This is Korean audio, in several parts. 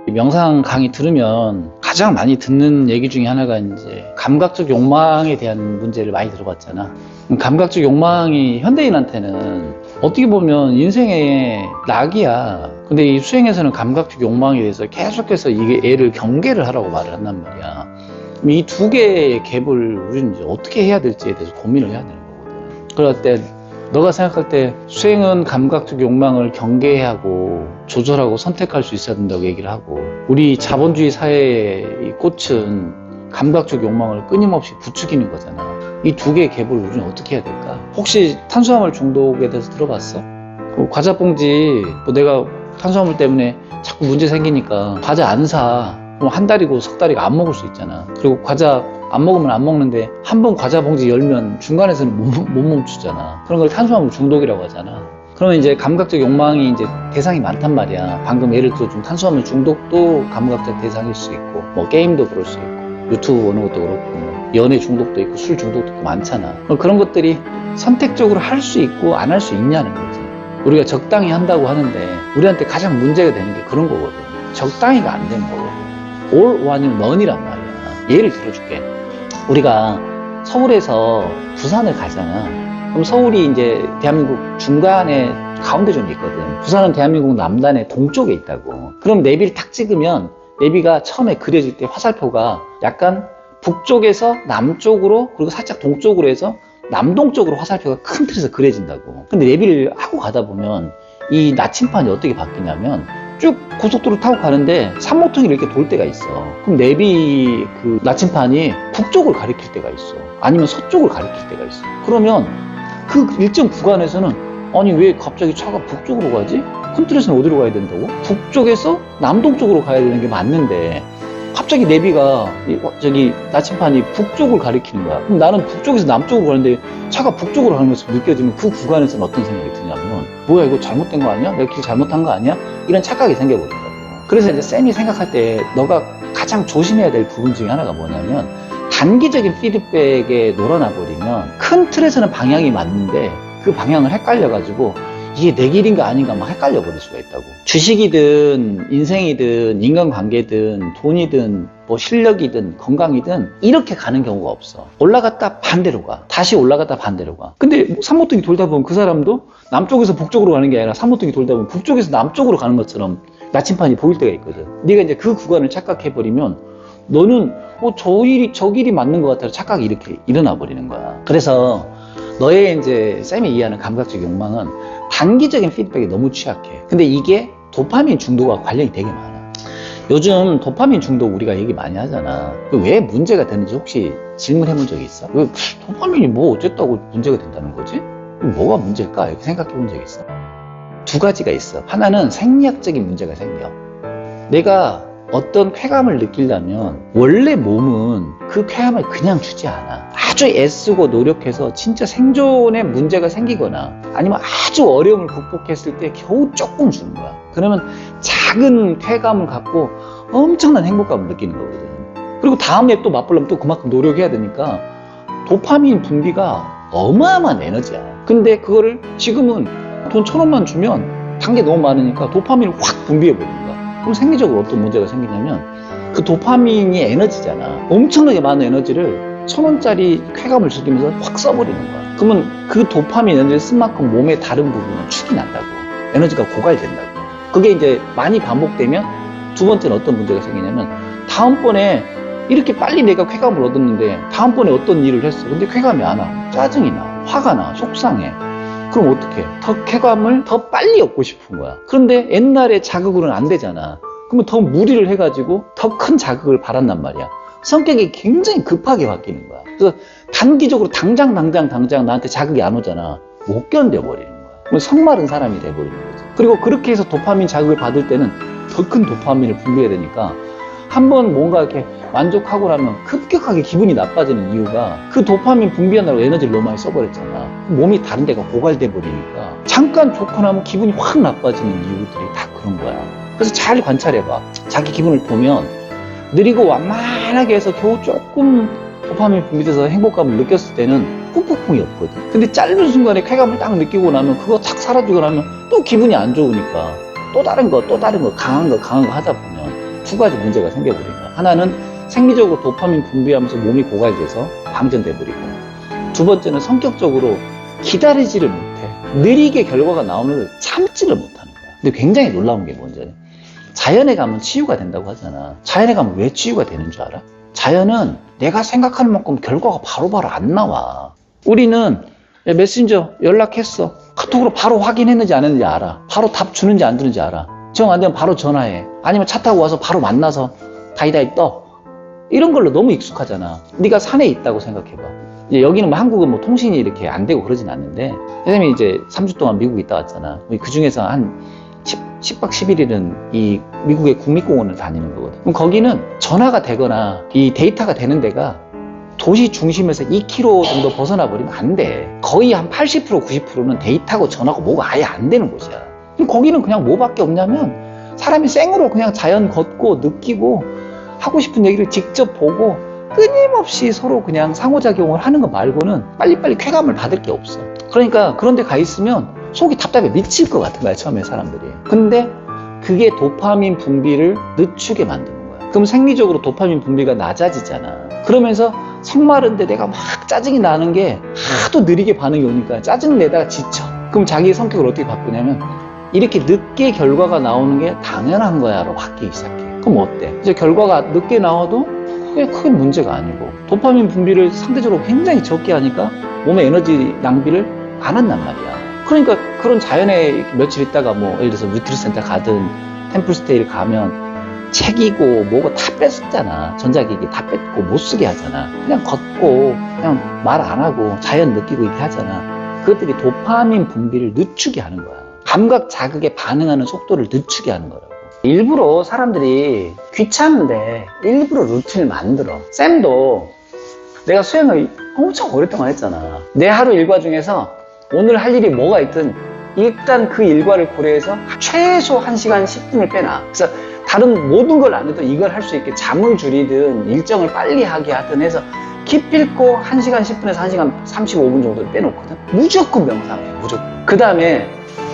명상 강의 들으면 가장 많이 듣는 얘기 중에 하나가 이제 감각적 욕망에 대한 문제를 많이 들어봤잖아. 감각적 욕망이 현대인한테는 어떻게 보면 인생의 낙이야. 근데 이 수행에서는 감각적 욕망에 대해서 계속해서 이게 얘를 경계를 하라고 말을 한단 말이야. 이 두 개의 갭을 우리는 이제 어떻게 해야 될지에 대해서 고민을 해야 되는 거거든. 그럴 때 너가 생각할 때 수행은 감각적 욕망을 경계해야 하고 조절하고 선택할 수 있어야 된다고 얘기를 하고, 우리 자본주의 사회의 이 꽃은 감각적 욕망을 끊임없이 부추기는 거잖아. 이 두 개의 갭을 우리는 어떻게 해야 될까? 혹시 탄수화물 중독에 대해서 들어봤어? 과자 봉지, 내가 탄수화물 때문에 자꾸 문제 생기니까 과자 안 사. 그럼 한 달이고 석 달이고 안 먹을 수 있잖아. 그리고 과자 안 먹으면 안 먹는데 한 번 과자 봉지 열면 중간에서는 못 멈추잖아. 그런 걸 탄수화물 중독이라고 하잖아. 그러면 이제 감각적 욕망이 이제 대상이 많단 말이야. 방금 예를 들어 좀 탄수화물 중독도 감각적 대상일 수 있고, 뭐 게임도 그럴 수 있고, 유튜브 보는 것도 그렇고, 뭐 연애 중독도 있고, 술 중독도 있고 많잖아. 그런 것들이 선택적으로 할 수 있고 안 할 수 있냐는 거지. 우리가 적당히 한다고 하는데 우리한테 가장 문제가 되는 게 그런 거거든. 적당히가 안 되는 거거든. all or 아니면 none이란 말이야. 예를 들어줄게. 우리가 서울에서 부산을 가잖아. 그럼 서울이 이제 대한민국 중간에 가운데 좀 있거든. 부산은 대한민국 남단의 동쪽에 있다고. 그럼 내비를 탁 찍으면 내비가 처음에 그려질 때 화살표가 약간 북쪽에서 남쪽으로, 그리고 살짝 동쪽으로 해서 남동쪽으로 화살표가 큰 틀에서 그려진다고. 근데 내비를 하고 가다 보면 이 나침판이 어떻게 바뀌냐면 쭉 고속도로 타고 가는데 산모통이 이렇게 돌 때가 있어. 그럼 내비 그 나침판이 북쪽을 가리킬 때가 있어. 아니면 서쪽을 가리킬 때가 있어. 그러면 그 일정 구간에서는 아니 왜 갑자기 차가 북쪽으로 가지? 큰 틀에서는 어디로 가야 된다고? 북쪽에서 남동쪽으로 가야 되는 게 맞는데 갑자기 내비가 저기 나침판이 북쪽을 가리키는 거야. 그럼 나는 북쪽에서 남쪽으로 가는데 차가 북쪽으로 가는 것처럼 느껴지면 그 구간에서는 어떤 생각이 드냐면 뭐야 이거 잘못된 거 아니야? 내가 길 잘못한 거 아니야? 이런 착각이 생겨버린다고. 그래서 이제 쌤이 생각할 때 너가 가장 조심해야 될 부분 중에 하나가 뭐냐면 단기적인 피드백에 놀아나 버리면 큰 틀에서는 방향이 맞는데 그 방향을 헷갈려가지고 이게 내 길인가 아닌가 막 헷갈려 버릴 수가 있다고. 주식이든 인생이든 인간관계든 돈이든 뭐 실력이든 건강이든 이렇게 가는 경우가 없어. 올라갔다 반대로 가. 다시 올라갔다 반대로 가. 근데 산모통이 돌다 보면 그 사람도 남쪽에서 북쪽으로 가는 게 아니라 산모통이 돌다 보면 북쪽에서 남쪽으로 가는 것처럼 나침판이 보일 때가 있거든. 네가 이제 그 구간을 착각해버리면 너는 저 길이 맞는 것 같아서 착각이 이렇게 일어나 버리는 거야. 그래서 너의 이제 쌤이 이해하는 감각적 욕망은 단기적인 피드백에 너무 취약해. 근데 이게 도파민 중독과 관련이 되게 많아. 요즘 도파민 중독 우리가 얘기 많이 하잖아. 왜 문제가 되는지 혹시 질문해 본 적이 있어? 왜 도파민이 뭐 어쨌다고 문제가 된다는 거지? 뭐가 문제일까? 이렇게 생각해 본 적이 있어? 두 가지가 있어. 하나는 생리학적인 문제가 생겨. 내가 어떤 쾌감을 느끼려면 원래 몸은 그 쾌감을 그냥 주지 않아. 아주 애쓰고 노력해서 진짜 생존에 문제가 생기거나 아니면 아주 어려움을 극복했을 때 겨우 조금 주는 거야. 그러면 작은 쾌감을 갖고 엄청난 행복감을 느끼는 거거든. 그리고 다음에 또 맛보려면 또 그만큼 노력해야 되니까 도파민 분비가 어마어마한 에너지야. 근데 그거를 지금은 돈 1,000원만 주면 단 게 너무 많으니까 도파민을 확 분비해버리는 거야. 그럼 생리적으로 어떤 문제가 생기냐면 그 도파민이 에너지잖아. 엄청나게 많은 에너지를 1,000원짜리 쾌감을 즐기면서 확 써버리는 거야. 그러면 그 도파민 에너지를 쓴 만큼 몸의 다른 부분은 축이 난다고. 에너지가 고갈된다고. 그게 이제 많이 반복되면 두 번째는 어떤 문제가 생기냐면 다음번에 이렇게 빨리 내가 쾌감을 얻었는데 다음번에 어떤 일을 했어. 근데 쾌감이 안 와. 짜증이 나. 화가 나. 속상해. 그럼 어떡해? 더 쾌감을 더 빨리 얻고 싶은 거야. 그런데 옛날의 자극으로는 안 되잖아. 그러면 더 무리를 해가지고 더 큰 자극을 바란단 말이야. 성격이 굉장히 급하게 바뀌는 거야. 그래서 단기적으로 당장 나한테 자극이 안 오잖아. 못 견뎌버리는 거야. 그럼 성마른 사람이 돼버리는 거지. 그리고 그렇게 해서 도파민 자극을 받을 때는 더 큰 도파민을 분비해야 되니까 한번 뭔가 이렇게 만족하고 나면 급격하게 기분이 나빠지는 이유가 그 도파민 분비하느라고 에너지를 너무 많이 써버렸잖아. 몸이 다른 데가 고갈돼 버리니까 잠깐 좋고 나면 기분이 확 나빠지는 이유들이 다 그런 거야. 그래서 잘 관찰해봐. 자기 기분을 보면 느리고 완만하게 해서 겨우 조금 도파민 분비돼서 행복감을 느꼈을 때는 후폭풍이 없거든. 근데 짧은 순간에 쾌감을 딱 느끼고 나면 그거 탁 사라지고 나면 또 기분이 안 좋으니까 또 다른 거 강한 거 하다 보면 두 가지 문제가 생겨버린 거야. 하나는 생리적으로 도파민 분비하면서 몸이 고갈돼서 방전돼 버리고, 두 번째는 성격적으로 기다리지를 못해. 느리게 결과가 나오는데 참지를 못하는 거야. 근데 굉장히 놀라운 게 뭔지, 자연에 가면 치유가 된다고 하잖아. 자연에 가면 왜 치유가 되는 줄 알아? 자연은 내가 생각하는 만큼 결과가 바로바로 안 나와. 우리는 메신저 연락했어. 카톡으로 바로 확인했는지 안 했는지 알아. 바로 답 주는지 안 주는지 알아. 정 안 되면 바로 전화해. 아니면 차 타고 와서 바로 만나서 다이다이 떠. 이런 걸로 너무 익숙하잖아. 네가 산에 있다고 생각해봐. 이제 여기는 뭐 한국은 뭐 통신이 이렇게 안 되고 그러진 않는데, 선생님이 이제 3주 동안 미국에 있다 왔잖아. 그 중에서 한 10박 11일은 이 미국의 국립공원을 다니는 거거든. 그럼 거기는 전화가 되거나 이 데이터가 되는 데가 도시 중심에서 2km 정도 벗어나 버리면 안 돼. 거의 한 80% 90%는 데이터고 전화고 뭐가 아예 안 되는 곳이야. 그럼 거기는 그냥 뭐밖에 없냐면 사람이 생으로 그냥 자연 걷고 느끼고 하고 싶은 얘기를 직접 보고 끊임없이 서로 그냥 상호작용을 하는 거 말고는 빨리빨리 쾌감을 받을 게 없어. 그러니까 그런 데 가 있으면 속이 답답해 미칠 것 같은 거야, 처음에 사람들이. 근데 그게 도파민 분비를 늦추게 만드는 거야. 그럼 생리적으로 도파민 분비가 낮아지잖아. 그러면서 성마른데 내가 막 짜증이 나는 게 하도 느리게 반응이 오니까 짜증 내다가 지쳐. 그럼 자기의 성격을 어떻게 바꾸냐면 이렇게 늦게 결과가 나오는 게 당연한 거야로 바뀌기 시작해. 그럼 어때? 이제 결과가 늦게 나와도 그게 크게 문제가 아니고, 도파민 분비를 상대적으로 굉장히 적게 하니까 몸의 에너지 낭비를 안 한단 말이야. 그러니까 그런 자연에 며칠 있다가 뭐 예를 들어서 뉴트리센터 가든 템플스테이를 가면 책이고 뭐고 다 뺐었잖아. 전자기기 다 뺐고 못 쓰게 하잖아. 그냥 걷고 그냥 말 안 하고 자연 느끼고 이렇게 하잖아. 그것들이 도파민 분비를 늦추게 하는 거야. 감각 자극에 반응하는 속도를 늦추게 하는 거라고. 일부러 사람들이 귀찮은데 일부러 루틴을 만들어. 쌤도 내가 수행을 엄청 오랫동안 했잖아. 내 하루 일과 중에서 오늘 할 일이 뭐가 있든 일단 그 일과를 고려해서 최소 1시간 10분을 빼놔. 그래서 다른 모든 걸 안 해도 이걸 할 수 있게 잠을 줄이든 일정을 빨리 하게 하든 해서 기필코 1시간 10분에서 1시간 35분 정도를 빼놓거든. 무조건 명상해, 무조건. 그 다음에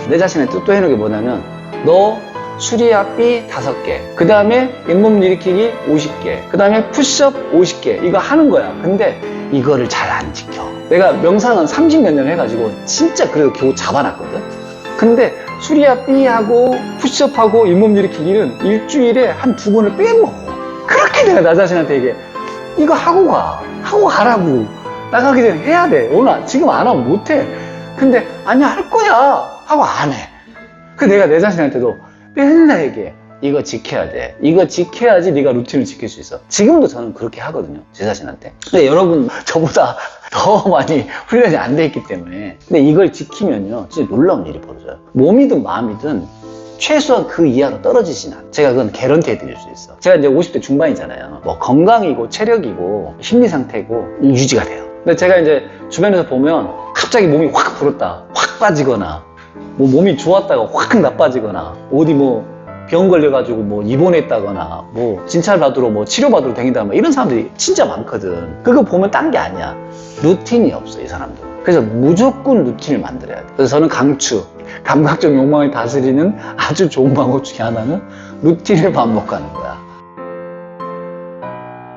내 자신한테 또 해놓은 게 뭐냐면, 너 수리압비 5개, 그 다음에 잇몸 일으키기 50개, 그 다음에 푸시업 50개, 이거 하는 거야. 근데 이거를 잘 안 지켜. 내가 명상은 30몇 년 해가지고 진짜 그래도 겨우 잡아놨거든. 근데 수리압비하고 푸시업하고 잇몸 일으키기는 일주일에 한 2번을 빼먹어. 그렇게 내가 나 자신한테 얘기해. 이거 하고 가라고. 나가기 전에 해야 돼. 오늘 지금 안 하면 못해. 근데 아니야, 할 거야 하고 안 해. 그래서 내가 내 자신한테도 맨날 얘기해. 이거 지켜야 돼. 이거 지켜야지 네가 루틴을 지킬 수 있어. 지금도 저는 그렇게 하거든요, 제 자신한테. 근데 여러분 저보다 더 많이 훈련이 안 돼 있기 때문에. 근데 이걸 지키면요 진짜 놀라운 일이 벌어져요. 몸이든 마음이든 최소한 그 이하로 떨어지진 않아. 제가 그건 개런티 해드릴 수 있어. 제가 이제 50대 중반이잖아요. 뭐 건강이고 체력이고 심리 상태고 유지가 돼요. 근데 제가 이제 주변에서 보면 갑자기 몸이 확 불었다, 확 빠지거나, 뭐 몸이 좋았다가 확 나빠지거나, 어디 뭐 병 걸려가지고 뭐 입원했다거나, 뭐 진찰 받으러 뭐 치료 받으러 다닌다, 뭐 이런 사람들이 진짜 많거든. 그거 보면 딴 게 아니야. 루틴이 없어, 이 사람들. 그래서 무조건 루틴을 만들어야 돼. 그래서 저는 강추, 감각적 욕망을 다스리는 아주 좋은 방법 중에 하나는 루틴을 반복하는 거야.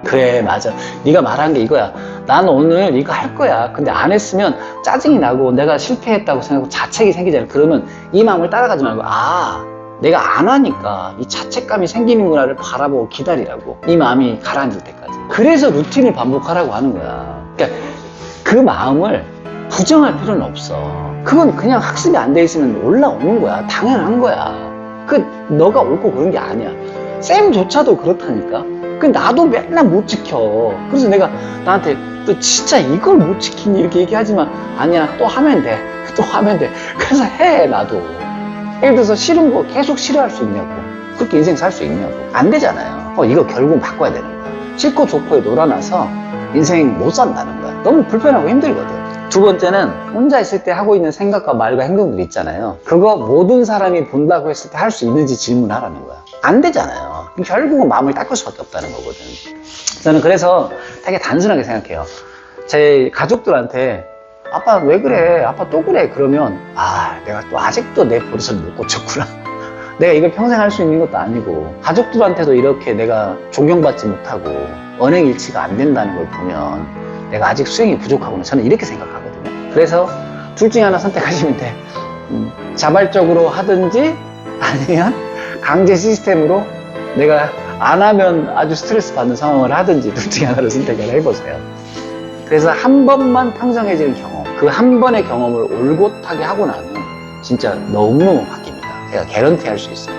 그래, 맞아. 네가 말한 게 이거야. 난 오늘 이거 할 거야. 근데 안 했으면 짜증이 나고 내가 실패했다고 생각하고 자책이 생기잖아. 그러면 이 마음을 따라가지 말고, 내가 안 하니까 이 자책감이 생기는구나를 바라보고 기다리라고. 이 마음이 가라앉을 때까지. 그래서 루틴을 반복하라고 하는 거야. 그러니까 그 마음을 부정할 필요는 없어. 그건 그냥 학습이 안 돼 있으면 올라오는 거야. 당연한 거야. 너가 옳고 그런 게 아니야. 쌤조차도 그렇다니까. 나도 맨날 못 지켜. 그래서 내가 나한테 너 진짜 이걸 못 지키니 이렇게 얘기하지만, 아니야, 또 하면 돼. 또 하면 돼. 그래서 해, 나도. 예를 들어서 싫은 거 계속 싫어할 수 있냐고. 그렇게 인생 살 수 있냐고. 안 되잖아요. 이거 결국은 바꿔야 되는 거야. 싫고 좋고에 놀아나서 인생 못 산다는 거야. 너무 불편하고 힘들거든. 두 번째는 혼자 있을 때 하고 있는 생각과 말과 행동들 있잖아요. 그거 모든 사람이 본다고 했을 때 할 수 있는지 질문하라는 거야. 안 되잖아요. 결국은 마음을 닦을 수밖에 없다는 거거든. 저는 그래서 되게 단순하게 생각해요. 제 가족들한테 아빠 왜 그래? 아빠 또 그래? 그러면 내가 또 아직도 내 버릇을 못 고쳤구나. 내가 이걸 평생 할 수 있는 것도 아니고 가족들한테도 이렇게 내가 존경받지 못하고 언행일치가 안 된다는 걸 보면 내가 아직 수행이 부족하구나. 저는 이렇게 생각하거든요. 그래서 둘 중에 하나 선택하시면 돼. 자발적으로 하든지 아니면 강제 시스템으로 내가 안 하면 아주 스트레스 받는 상황을 하든지 둘 중에 하나를 선택을 해보세요. 그래서 한 번만 평정해지는 경험, 그 한 번의 경험을 올곧하게 하고 나면 진짜 너무너무 바뀝니다. 제가 개런티 할 수 있어요.